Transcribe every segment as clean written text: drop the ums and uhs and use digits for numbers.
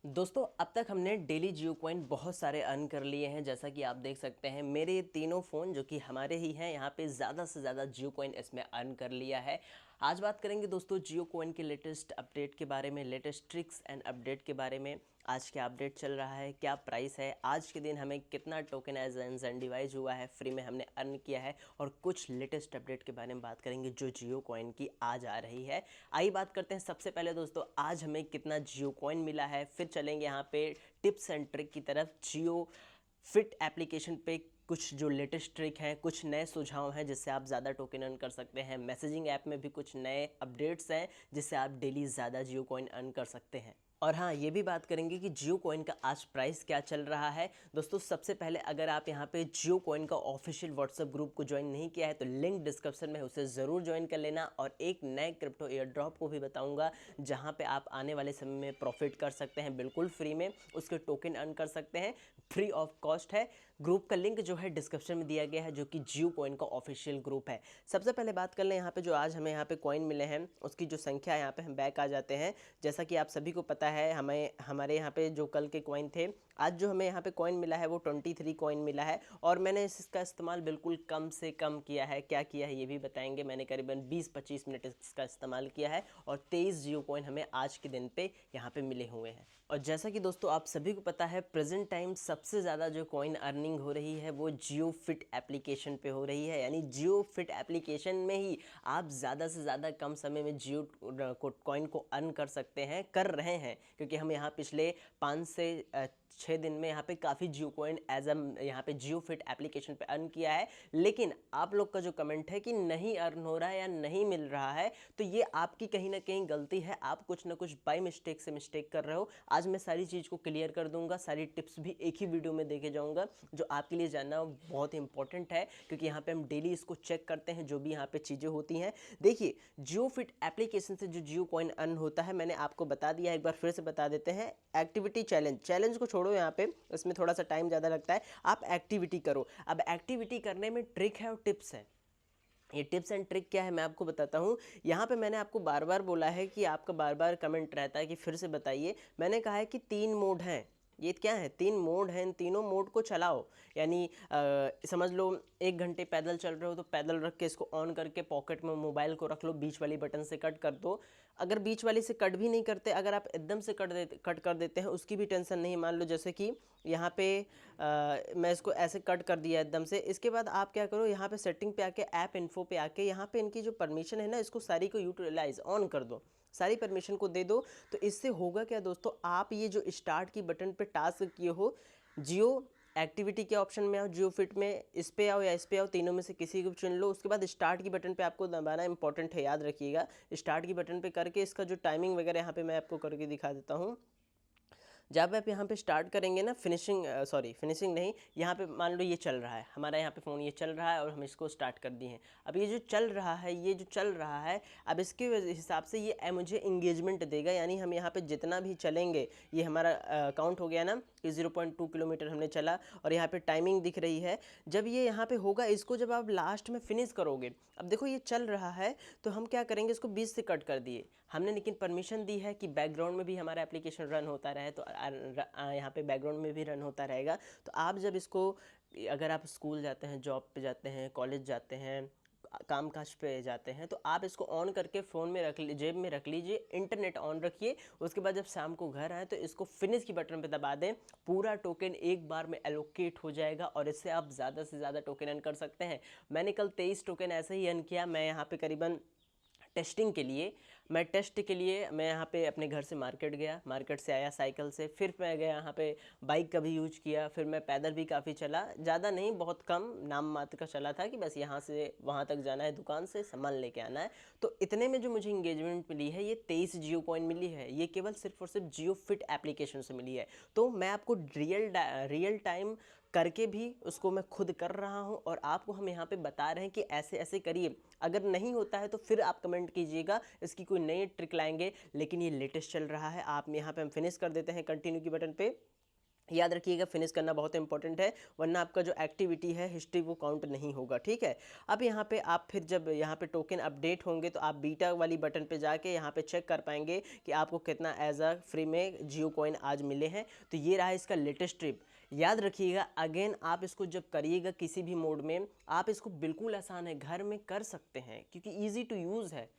दोस्तों अब तक हमने डेली जियो कॉइन बहुत सारे अर्न कर लिए हैं। जैसा कि आप देख सकते हैं मेरे ये तीनों फ़ोन जो कि हमारे ही हैं यहाँ पे ज़्यादा से ज़्यादा जियो कॉइन इसमें अर्न कर लिया है। आज बात करेंगे दोस्तों जियो कॉइन के लेटेस्ट अपडेट के बारे में, लेटेस्ट ट्रिक्स एंड अपडेट के बारे में। आज क्या अपडेट चल रहा है, क्या प्राइस है, आज के दिन हमें कितना टोकनाइजेशन इंसेंटिवाइज हुआ है, फ्री में हमने अर्न किया है, और कुछ लेटेस्ट अपडेट के बारे में बात करेंगे जो जियो कॉइन की आज आ रही है। आइए बात करते हैं सबसे पहले दोस्तों आज हमें कितना जियो कॉइन मिला है, फिर चलेंगे यहाँ पे टिप्स एंड ट्रिक की तरफ। जियो फिट एप्लीकेशन पे कुछ जो लेटेस्ट ट्रिक हैं, कुछ नए सुझाव हैं जिससे आप ज़्यादा टोकन अर्न कर सकते हैं। मैसेजिंग ऐप में भी कुछ नए अपडेट्स हैं जिससे आप डेली ज़्यादा जियो कॉइन अर्न कर सकते हैं। और हाँ, ये भी बात करेंगे कि जियो कॉइन का आज प्राइस क्या चल रहा है। दोस्तों सबसे पहले अगर आप यहाँ पे जियो कॉइन का ऑफिशियल व्हाट्सएप ग्रुप को ज्वाइन नहीं किया है तो लिंक डिस्क्रिप्शन में, उसे ज़रूर ज्वाइन कर लेना। और एक नए क्रिप्टो एयर ड्रॉप को भी बताऊंगा जहाँ पे आप आने वाले समय में प्रॉफिट कर सकते हैं बिल्कुल फ्री में, उसके टोकन अर्न कर सकते हैं, फ्री ऑफ कॉस्ट है। ग्रुप का लिंक जो है डिस्क्रिप्शन में दिया गया है, जो कि जियो कॉइन का ऑफिशियल ग्रुप है। सबसे पहले बात कर लें यहाँ पे जो आज हमें यहाँ पे कॉइन मिले हैं उसकी जो संख्या है। यहाँ पे हम बैक आ जाते हैं। जैसा कि आप सभी को पता है हमारे यहाँ पे जो कल के कॉइन थे, आज जो हमें यहाँ पे कॉइन मिला है वो 23 कॉइन मिला है। और मैंने इसका इस्तेमाल बिल्कुल कम से कम किया है। क्या किया है ये भी बताएंगे। मैंने करीबन 20-25 मिनट इसका इस्तेमाल किया है और 23 जियो कॉइन हमें आज के दिन पे यहाँ पे मिले हुए हैं। और जैसा कि दोस्तों आप सभी को पता है प्रेजेंट टाइम सबसे ज़्यादा जो कॉइन अर्निंग हो रही है वो जियो फिट एप्लीकेशन पे हो रही है। यानी जियो फिट एप्लीकेशन में ही आप ज़्यादा से ज़्यादा कम समय में जियो कॉइन को अर्न कर सकते हैं, कर रहे हैं। क्योंकि हम यहाँ पिछले 5 से 6 दिन में यहाँ पे काफ़ी जियो कॉइन एज यहाँ पे जियो फिट एप्लीकेशन पे अर्न किया है। लेकिन आप लोग का जो कमेंट है कि नहीं अर्न हो रहा है या नहीं मिल रहा है, तो ये आपकी कहीं ना कहीं गलती है। आप कुछ ना कुछ बाय मिस्टेक से मिस्टेक कर रहे हो। आज मैं सारी चीज़ को क्लियर कर दूंगा, सारी टिप्स भी एक ही वीडियो में देके जाऊंगा जो आपके लिए जानना बहुत इंपॉर्टेंट है। क्योंकि यहाँ पे हम डेली इसको चेक करते हैं जो भी यहाँ पे चीज़ें होती हैं। देखिए जियो फिट एप्लीकेशन से जो जियो कॉइन अर्न होता है मैंने आपको बता दिया है, एक बार फिर से बता देते हैं। एक्टिविटी चैलेंज को छोड़ो, यहाँ पे इसमें थोड़ा सा टाइम ज़्यादा लगता है। आप एक्टिविटी करो। अब एक्टिविटी करने में ट्रिक है और टिप्स है। ये टिप्स एंड ट्रिक क्या है मैं आपको बताता हूँ। यहाँ पे मैंने आपको बार बार बोला है कि आपका बार बार कमेंट रहता है कि फिर से बताइए। मैंने कहा है कि 3 मोड हैं। ये क्या है? 3 मोड हैं। इन तीनों मोड को चलाओ। यानी समझ लो 1 घंटे पैदल चल रहे हो तो पैदल रख के इसको ऑन करके पॉकेट में मोबाइल को रख लो, बीच वाली बटन से कट कर दो। अगर बीच वाली से कट भी नहीं करते, अगर आप एकदम से कट कर देते हैं उसकी भी टेंशन नहीं। मान लो जैसे कि यहाँ पे मैं इसको ऐसे कट कर दिया एकदम से। इसके बाद आप क्या करो, यहाँ पे सेटिंग पे आके ऐप इन्फो पे आके यहाँ पे इनकी जो परमिशन है ना, इसको सारी को यूटिलाइज ऑन कर दो, सारी परमिशन को दे दो। तो इससे होगा क्या दोस्तों, आप ये जो स्टार्ट की बटन पे टास्क किए हो, जियो एक्टिविटी के ऑप्शन में आओ, जियो फिट में इस पे आओ या इस पे आओ, तीनों में से किसी को चुन लो। उसके बाद स्टार्ट की बटन पे आपको दबाना इंपॉर्टेंट है, याद रखिएगा। स्टार्ट की बटन पे करके इसका जो टाइमिंग वगैरह यहाँ पे मैं आपको करके दिखा देता हूँ। जब आप यहाँ पे स्टार्ट करेंगे ना, फिनिशिंग नहीं, यहाँ पे मान लो ये चल रहा है हमारा, यहाँ पे फ़ोन ये चल रहा है और हम इसको स्टार्ट कर दिए हैं। अब ये जो चल रहा है अब इसके हिसाब से ये मुझे इंगेजमेंट देगा। यानी हम यहाँ पे जितना भी चलेंगे, ये हमारा काउंट हो गया ना कि 0.2 किलोमीटर हमने चला और यहाँ पे टाइमिंग दिख रही है। जब ये यहाँ पे होगा, इसको जब आप लास्ट में फिनिश करोगे, अब देखो ये चल रहा है तो हम क्या करेंगे, इसको 20 से कट कर दिए हमने। लेकिन परमिशन दी है कि बैकग्राउंड में भी हमारा एप्लीकेशन रन होता रहे, तो यहाँ पे बैकग्राउंड में भी रन होता रहेगा। तो आप जब इसको, अगर आप स्कूल जाते हैं, जॉब पे जाते हैं, कॉलेज जाते हैं, काम काज पे जाते हैं, तो आप इसको ऑन करके फ़ोन में रख लीजिए, जेब में रख लीजिए, इंटरनेट ऑन रखिए। उसके बाद जब शाम को घर आए तो इसको फिनिश की बटन पे दबा दें। पूरा टोकन एक बार में एलोकेट हो जाएगा और इससे आप ज़्यादा से ज़्यादा टोकन अर्न कर सकते हैं। मैंने कल 23 टोकन ऐसे ही अर्न किया। मैं यहाँ पे करीबन टेस्ट के लिए मैं यहाँ पे अपने घर से मार्केट गया, मार्केट से आया साइकिल से, फिर मैं गया यहाँ पे बाइक का भी यूज किया, फिर मैं पैदल भी काफ़ी चला, ज़्यादा नहीं बहुत कम नाम मात्र का चला था कि बस यहाँ से वहाँ तक जाना है, दुकान से सामान लेके आना है। तो इतने में जो मुझे इंगेजमेंट मिली है, ये 23 जियो कॉइन मिली है। ये केवल सिर्फ और सिर्फ जियो फिट एप्लीकेशन से मिली है। तो मैं आपको रियल टाइम करके भी उसको मैं खुद कर रहा हूँ और आपको हम यहाँ पे बता रहे हैं कि ऐसे ऐसे करिए। अगर नहीं होता है तो फिर आप कमेंट कीजिएगा, इसकी कोई नई ट्रिक लाएंगे। लेकिन ये लेटेस्ट चल रहा है। आप यहाँ पे हम फिनिश कर देते हैं कंटिन्यू की बटन पे। याद रखिएगा, फिनिश करना बहुत इंपॉर्टेंट है, वरना आपका जो एक्टिविटी है हिस्ट्री वो काउंट नहीं होगा, ठीक है। अब यहाँ पे आप फिर जब यहाँ पे टोकन अपडेट होंगे तो आप बीटा वाली बटन पे जाके यहाँ पे चेक कर पाएंगे कि आपको कितना एज अ फ्री में जियो कॉइन आज मिले हैं। तो ये रहा इसका लेटेस्ट ट्रिप। याद रखिएगा, अगेन आप इसको जब करिएगा किसी भी मोड में, आप इसको बिल्कुल आसान है, घर में कर सकते हैं क्योंकि ईजी टू यूज़ है।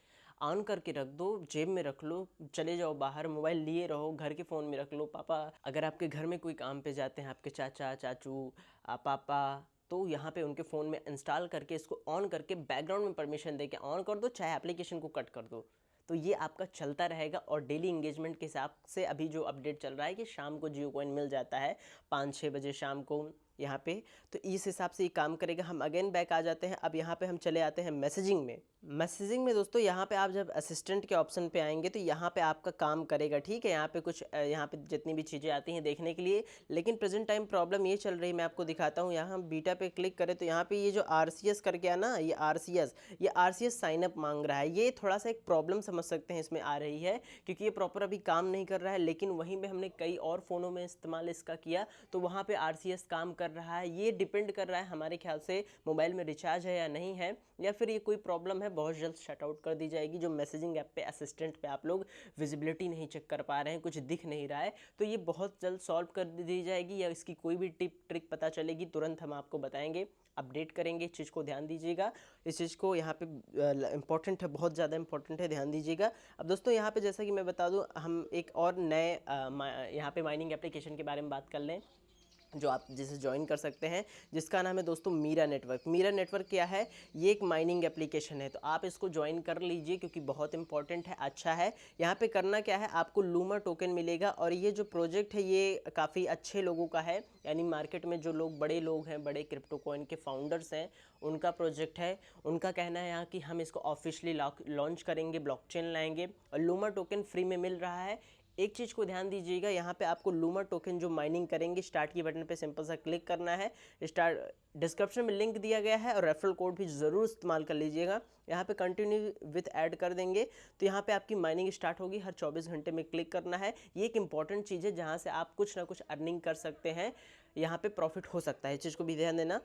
ऑन करके रख दो, जेब में रख लो, चले जाओ बाहर, मोबाइल लिए रहो, घर के फ़ोन में रख लो। पापा अगर आपके घर में कोई काम पे जाते हैं, आपके चाचा चाचू पापा, तो यहाँ पे उनके फ़ोन में इंस्टॉल करके इसको ऑन करके बैकग्राउंड में परमिशन दे के ऑन कर दो, चाहे एप्लीकेशन को कट कर दो, तो ये आपका चलता रहेगा। और डेली इंगेजमेंट के हिसाब से अभी जो अपडेट चल रहा है कि शाम को जियो कॉइन मिल जाता है 5-6 बजे शाम को यहाँ पे, तो इस हिसाब से ये काम करेगा। हम अगेन बैक आ जाते हैं। अब यहाँ पे हम चले आते हैं मैसेजिंग में। मैसेजिंग में दोस्तों यहाँ पे आप जब असिस्टेंट के ऑप्शन पे आएंगे तो यहाँ पे आपका काम करेगा, ठीक है। यहाँ पे कुछ यहाँ पे जितनी भी चीज़ें आती हैं देखने के लिए, लेकिन प्रेजेंट टाइम प्रॉब्लम ये चल रही है, मैं आपको दिखाता हूँ। यहाँ हम बीटा पे क्लिक करें तो यहाँ पे ये जो RCS करके है ना, ये RCS साइनअप मांग रहा है। ये थोड़ा सा एक प्रॉब्लम समझ सकते हैं इसमें आ रही है, क्योंकि ये प्रॉपर अभी काम नहीं कर रहा है, लेकिन वहीं पे हमने कई और फ़ोनों में इस्तेमाल इसका किया तो वहाँ पे RCS काम कर रहा है। ये डिपेंड कर रहा है हमारे ख्याल से मोबाइल में रिचार्ज है या नहीं है, या फिर ये कोई प्रॉब्लम है, बहुत जल्द शट आउट कर दी जाएगी। जो मैसेजिंग ऐप पे असिस्टेंट पे आप लोग विजिबिलिटी नहीं चेक कर पा रहे हैं, कुछ दिख नहीं रहा है, तो ये बहुत जल्द सॉल्व कर दी जाएगी, या इसकी कोई भी टिप ट्रिक पता चलेगी तुरंत हम आपको बताएंगे, अपडेट करेंगे। इस चीज़ को ध्यान दीजिएगा, इस चीज़ को यहाँ पे इंपॉर्टेंट है, बहुत ज़्यादा इंपॉर्टेंट है, ध्यान दीजिएगा। अब दोस्तों यहाँ पे जैसा कि मैं बता दूँ, हम एक और नए यहाँ पे माइनिंग एप्लीकेशन के बारे में बात कर लें जो आप जिसे ज्वाइन कर सकते हैं, जिसका नाम है दोस्तों मीरा नेटवर्क। मीरा नेटवर्क क्या है? ये एक माइनिंग एप्लीकेशन है, तो आप इसको ज्वाइन कर लीजिए क्योंकि बहुत इंपॉर्टेंट है, अच्छा है। यहाँ पे करना क्या है, आपको लूमा टोकन मिलेगा, और ये जो प्रोजेक्ट है ये काफ़ी अच्छे लोगों का है, यानी मार्केट में जो लोग बड़े लोग हैं, बड़े क्रिप्टो कॉइन के फाउंडर्स हैं, उनका प्रोजेक्ट है। उनका कहना है यहाँ कि हम इसको ऑफिशियली लॉन्च करेंगे, ब्लॉकचेन लाएंगे, और लूमा टोकन फ्री में मिल रहा है। एक चीज़ को ध्यान दीजिएगा, यहाँ पे आपको लूमा टोकन जो माइनिंग करेंगे, स्टार्ट की बटन पे सिंपल सा क्लिक करना है। स्टार्ट डिस्क्रिप्शन में लिंक दिया गया है, और रेफरल कोड भी ज़रूर इस्तेमाल कर लीजिएगा। यहाँ पे कंटिन्यू विथ ऐड कर देंगे तो यहाँ पे आपकी माइनिंग स्टार्ट होगी। हर 24 घंटे में क्लिक करना है। ये एक इंपॉर्टेंट चीज़ है जहाँ से आप कुछ ना कुछ अर्निंग कर सकते हैं, यहाँ पे प्रॉफिट हो सकता है, इस चीज़ को भी ध्यान देना।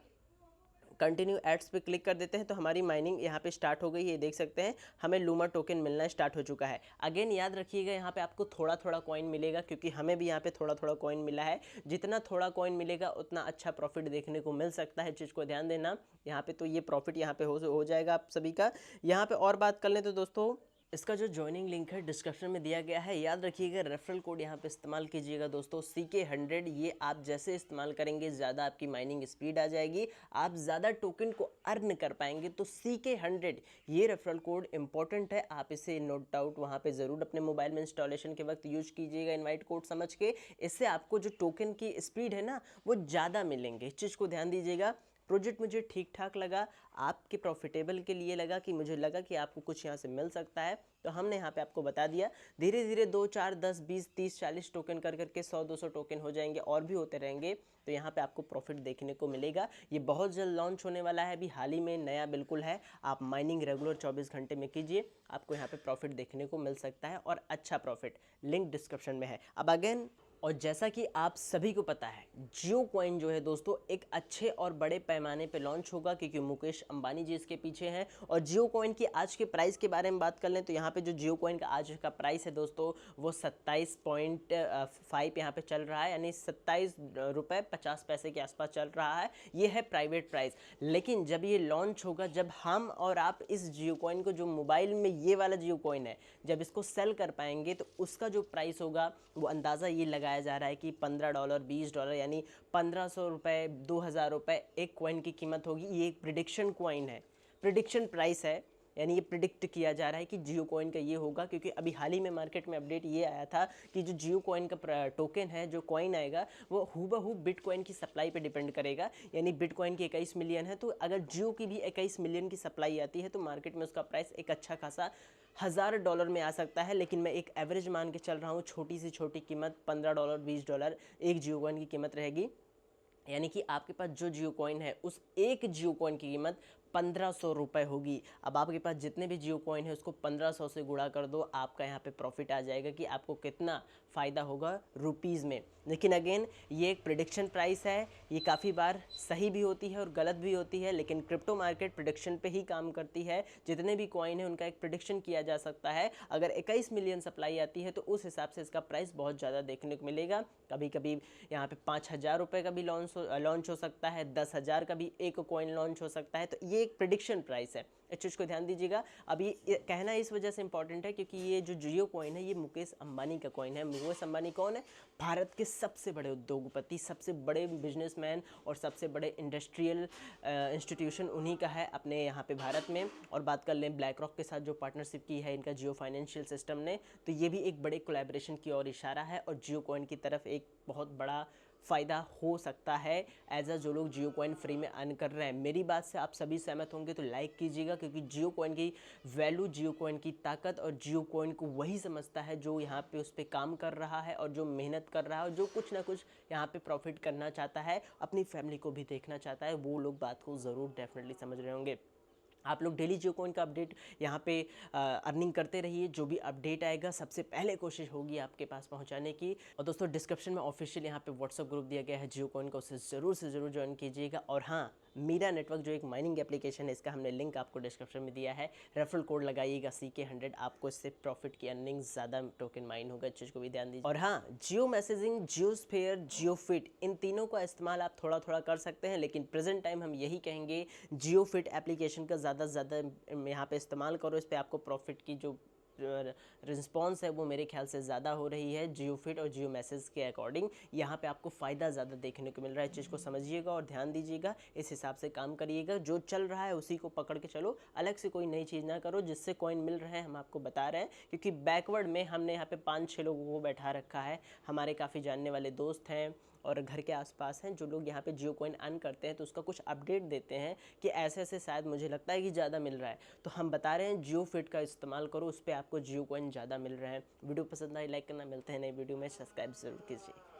कंटिन्यू एड्स पे क्लिक कर देते हैं तो हमारी माइनिंग यहाँ पे स्टार्ट हो गई है, ये देख सकते हैं हमें लूमा टोकन मिलना स्टार्ट हो चुका है। अगेन याद रखिएगा, यहाँ पे आपको थोड़ा थोड़ा कॉइन मिलेगा, क्योंकि हमें भी यहाँ पे थोड़ा थोड़ा कॉइन मिला है। जितना थोड़ा कॉइन मिलेगा उतना अच्छा प्रॉफिट देखने को मिल सकता है, चीज़ को ध्यान देना। यहाँ पे तो ये प्रॉफिट यहाँ पे हो जाएगा आप सभी का। यहाँ पे और बात कर लें तो दोस्तों, इसका जो ज्वाइनिंग लिंक है डिस्क्रिप्शन में दिया गया है। याद रखिएगा, रेफरल कोड यहाँ पे इस्तेमाल कीजिएगा दोस्तों, CK100। ये आप जैसे इस्तेमाल करेंगे ज़्यादा आपकी माइनिंग स्पीड आ जाएगी, आप ज़्यादा टोकन को अर्न कर पाएंगे। तो CK100 ये रेफरल कोड इंपॉर्टेंट है, आप इसे नोट आउट वहाँ पे ज़रूर अपने मोबाइल में इंस्टॉलेशन के वक्त यूज कीजिएगा, इन्वाइट कोड समझ के। इससे आपको जो टोकन की स्पीड है ना, वो ज़्यादा मिलेंगे, इस चीज़ को ध्यान दीजिएगा। प्रोजेक्ट मुझे ठीक ठाक लगा, आपके प्रॉफिटेबल के लिए लगा, कि मुझे लगा कि आपको कुछ यहाँ से मिल सकता है, तो हमने यहाँ पे आपको बता दिया। धीरे धीरे 2, 4, 10, 20, 30, 40 टोकन कर करके 100-200 टोकन हो जाएंगे, और भी होते रहेंगे, तो यहाँ पे आपको प्रॉफिट देखने को मिलेगा। ये बहुत जल्द लॉन्च होने वाला है, अभी हाल ही में नया बिल्कुल है। आप माइनिंग रेगुलर 24 घंटे में कीजिए, आपको यहाँ पे प्रॉफिट देखने को मिल सकता है, और अच्छा प्रॉफिट। लिंक डिस्क्रिप्शन में है। अब अगेन, और जैसा कि आप सभी को पता है, जियो कॉइन जो है दोस्तों एक अच्छे और बड़े पैमाने पे लॉन्च होगा, क्योंकि मुकेश अंबानी जी इसके पीछे हैं। और जियो कॉइन की आज के प्राइस के बारे में बात कर लें तो यहाँ पे जो जियो कॉइन का आज का प्राइस है दोस्तों, वो 27.5 यहाँ पे चल रहा है, यानी 27 रुपये 50 पैसे के आसपास चल रहा है। ये है प्राइवेट प्राइस। लेकिन जब ये लॉन्च होगा, जब हम और आप इस जियो कॉइन को, जो मोबाइल में ये वाला जियो कॉइन है, जब इसको सेल कर पाएंगे, तो उसका जो प्राइस होगा वो अंदाज़ा ये लगाया जा रहा है कि $15, $20, यानी 1500 रुपये, 2000 रुपये एक कॉइन की कीमत होगी। ये एक प्रिडिक्शन कॉइन है, प्रिडिक्शन प्राइस है, यानी ये प्रिडिक्ट किया जा रहा है कि जियो कॉइन का ये होगा। क्योंकि अभी हाल ही में मार्केट में अपडेट ये आया था कि जो जियो कॉइन का टोकन है, जो कॉइन आएगा, वो हूबहू बिटकॉइन की सप्लाई पे डिपेंड करेगा। यानी बिटकॉइन की 21 मिलियन है, तो अगर जियो की भी 21 मिलियन की सप्लाई आती है तो मार्केट में उसका प्राइस एक अच्छा खासा $1000 में आ सकता है। लेकिन मैं एक एवरेज मान के चल रहा हूँ, छोटी से छोटी कीमत $15, $20 एक जियो कॉइन की कीमत रहेगी। यानी कि आपके पास जो जियो कॉइन है, उस एक जियो कॉइन की कीमत 1500 रुपये होगी। अब आपके पास जितने भी जियो कॉइन है उसको 1500 से गुणा कर दो, आपका यहाँ पे प्रॉफिट आ जाएगा कि आपको कितना फ़ायदा होगा रुपीज़ में। लेकिन अगेन ये एक प्रिडिक्शन प्राइस है, ये काफ़ी बार सही भी होती है और गलत भी होती है, लेकिन क्रिप्टो मार्केट प्रिडिक्शन पे ही काम करती है। जितने भी कॉइन है उनका एक प्रिडिक्शन किया जा सकता है। अगर 21 मिलियन सप्लाई आती है तो उस हिसाब से इसका प्राइस बहुत ज़्यादा देखने को मिलेगा। कभी कभी यहाँ पे 5000 रुपये का भी लॉन्च हो सकता है, 10,000 का भी एक कॉइन लॉन्च हो सकता है। तो ये एक प्रिडिक्शन प्राइस है, इस चीज़ को ध्यान दीजिएगा। अब ये कहना इस वजह से इंपॉर्टेंट है क्योंकि ये जो जियो कॉइन है ये मुकेश अंबानी का कॉइन है। मुकेश अंबानी कौन है? भारत के सबसे बड़े उद्योगपति, सबसे बड़े बिजनेसमैन और सबसे बड़े इंडस्ट्रियल इंस्टीट्यूशन उन्हीं का है अपने यहाँ पे भारत में। और बात कर लें ब्लैक रॉक के साथ जो पार्टनरशिप की है इनका जियो फाइनेंशियल सिस्टम ने, तो ये भी एक बड़े कोलैबोरेशन की ओर इशारा है और जियो कॉइन की तरफ एक बहुत बड़ा फ़ायदा हो सकता है एज अ जो लोग जियो कॉइन फ्री में अर्न कर रहे हैं। मेरी बात से आप सभी सहमत होंगे तो लाइक कीजिएगा, क्योंकि जियो कॉइन की वैल्यू, जियो कॉइन की ताकत और जियो कॉइन को वही समझता है जो यहाँ पे उस पर काम कर रहा है और जो मेहनत कर रहा है और जो कुछ ना कुछ यहाँ पे प्रॉफिट करना चाहता है, अपनी फैमिली को भी देखना चाहता है। वो लोग बात को ज़रूर डेफिनेटली समझ रहे होंगे। आप लोग डेली जियो कॉइन का अपडेट यहाँ पे अर्निंग करते रहिए। जो भी अपडेट आएगा सबसे पहले कोशिश होगी आपके पास पहुँचाने की। और दोस्तों डिस्क्रिप्शन में ऑफिशियल यहाँ पे व्हाट्सअप ग्रुप दिया गया है जियो कॉइन का, उसे ज़रूर से ज़रूर ज्वाइन कीजिएगा। और हाँ, मीरा नेटवर्क जो एक माइनिंग एप्लीकेशन है इसका हमने लिंक आपको डिस्क्रिप्शन में दिया है। रेफरल कोड लगाइएगा CK100, आपको इससे प्रॉफिट की अर्निंग ज़्यादा टोकन माइन होगा, इस चीज़ को भी ध्यान दीजिए। और हाँ, जियो मैसेजिंग, जियो स्फेयर, जियो फिट, इन तीनों का इस्तेमाल आप थोड़ा थोड़ा कर सकते हैं, लेकिन प्रेजेंट टाइम हम यही कहेंगे जियो फिट एप्लीकेशन का ज़्यादा से ज़्यादा यहाँ पे इस्तेमाल करो। इस पर आपको प्रॉफिट की जो रिस्पॉन्स है वो मेरे ख्याल से ज़्यादा हो रही है जियो फिट और जियो मैसेज के अकॉर्डिंग। यहाँ पे आपको फ़ायदा ज़्यादा देखने को मिल रहा है। इस चीज़ को समझिएगा और ध्यान दीजिएगा, इस हिसाब से काम करिएगा। जो चल रहा है उसी को पकड़ के चलो, अलग से कोई नई चीज़ ना करो। जिससे कॉइन मिल रहे हैं हम आपको बता रहे हैं, क्योंकि बैकवर्ड में हमने यहाँ पे 5-6 लोगों को बैठा रखा है। हमारे काफ़ी जानने वाले दोस्त हैं और घर के आसपास हैं जो लोग यहाँ पे जियो कॉइन अर्न करते हैं, तो उसका कुछ अपडेट देते हैं कि ऐसे ऐसे शायद मुझे लगता है कि ज़्यादा मिल रहा है। तो हम बता रहे हैं जियो फिट का इस्तेमाल करो, उस पर आपको जियो कॉइन ज़्यादा मिल रहा है। वीडियो पसंद आई लाइक करना, मिलते हैं नई वीडियो में, सब्सक्राइब जरूर कीजिए।